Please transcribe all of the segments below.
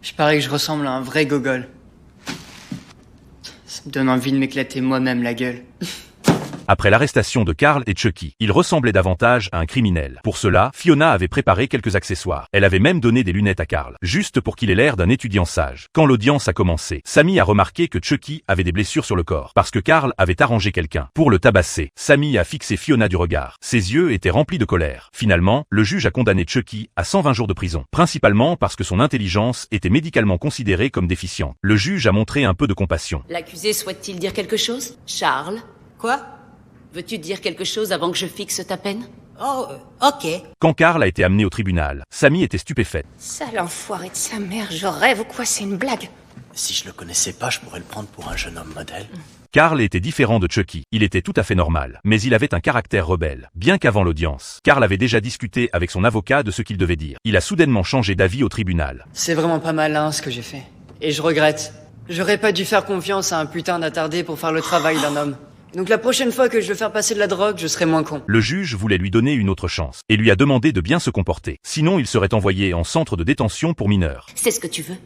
Je parie que je ressemble à un vrai gogol. Ça me donne envie de m'éclater moi-même la gueule. Après l'arrestation de Carl et Chucky, il ressemblait davantage à un criminel. Pour cela, Fiona avait préparé quelques accessoires. Elle avait même donné des lunettes à Carl, juste pour qu'il ait l'air d'un étudiant sage. Quand l'audience a commencé, Sammy a remarqué que Chucky avait des blessures sur le corps, parce que Carl avait arrangé quelqu'un pour le tabasser. Sammy a fixé Fiona du regard. Ses yeux étaient remplis de colère. Finalement, le juge a condamné Chucky à 120 jours de prison, principalement parce que son intelligence était médicalement considérée comme déficiente. Le juge a montré un peu de compassion. L'accusé souhaite-t-il dire quelque chose? Charles? Quoi? Veux-tu dire quelque chose avant que je fixe ta peine? Oh, ok. Quand Carl a été amené au tribunal, Sammy était stupéfaite. Sale enfoiré de sa mère, je rêve ou quoi, c'est une blague? Si je le connaissais pas, je pourrais le prendre pour un jeune homme modèle. Carl était différent de Chucky. Il était tout à fait normal, mais il avait un caractère rebelle. Bien qu'avant l'audience, Carl avait déjà discuté avec son avocat de ce qu'il devait dire. Il a soudainement changé d'avis au tribunal. C'est vraiment pas malin ce que j'ai fait. Et je regrette. J'aurais pas dû faire confiance à un putain d'attardé pour faire le travail d'un homme. Donc la prochaine fois que je veux faire passer de la drogue, je serai moins con. Le juge voulait lui donner une autre chance et lui a demandé de bien se comporter. Sinon, il serait envoyé en centre de détention pour mineurs. C'est ce que tu veux?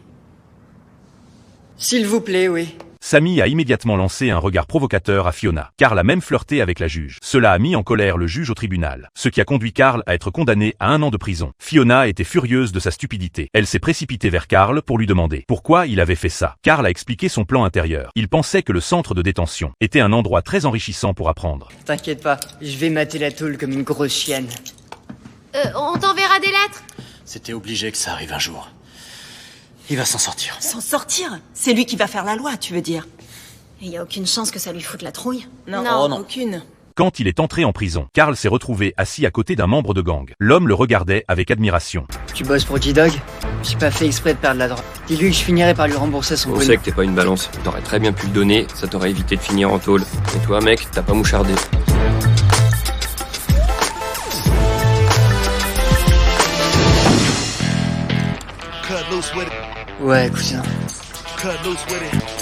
S'il vous plaît, oui. Sammy a immédiatement lancé un regard provocateur à Fiona. Carl a même flirté avec la juge. Cela a mis en colère le juge au tribunal, ce qui a conduit Carl à être condamné à 1 an de prison. Fiona était furieuse de sa stupidité. Elle s'est précipitée vers Carl pour lui demander pourquoi il avait fait ça. Carl a expliqué son plan intérieur. Il pensait que le centre de détention était un endroit très enrichissant pour apprendre. T'inquiète pas, je vais mater la tôle comme une grosse chienne. On t'enverra des lettres? C'était obligé que ça arrive un jour. Il va s'en sortir. S'en sortir? C'est lui qui va faire la loi, tu veux dire? Il y a aucune chance que ça lui foute la trouille? Non, Oh non. aucune. Quand il est entré en prison, Carl s'est retrouvé assis à côté d'un membre de gang. L'homme le regardait avec admiration. Tu bosses pour G-Dog? J'ai pas fait exprès de perdre la drogue. Dis-lui que je finirai par lui rembourser son On pognon. sait que t'es pas une balance. T'aurais très bien pu le donner, ça t'aurait évité de finir en tôle. Et toi, mec, t'as pas mouchardé. Ouais, cousin. Cut loose with it.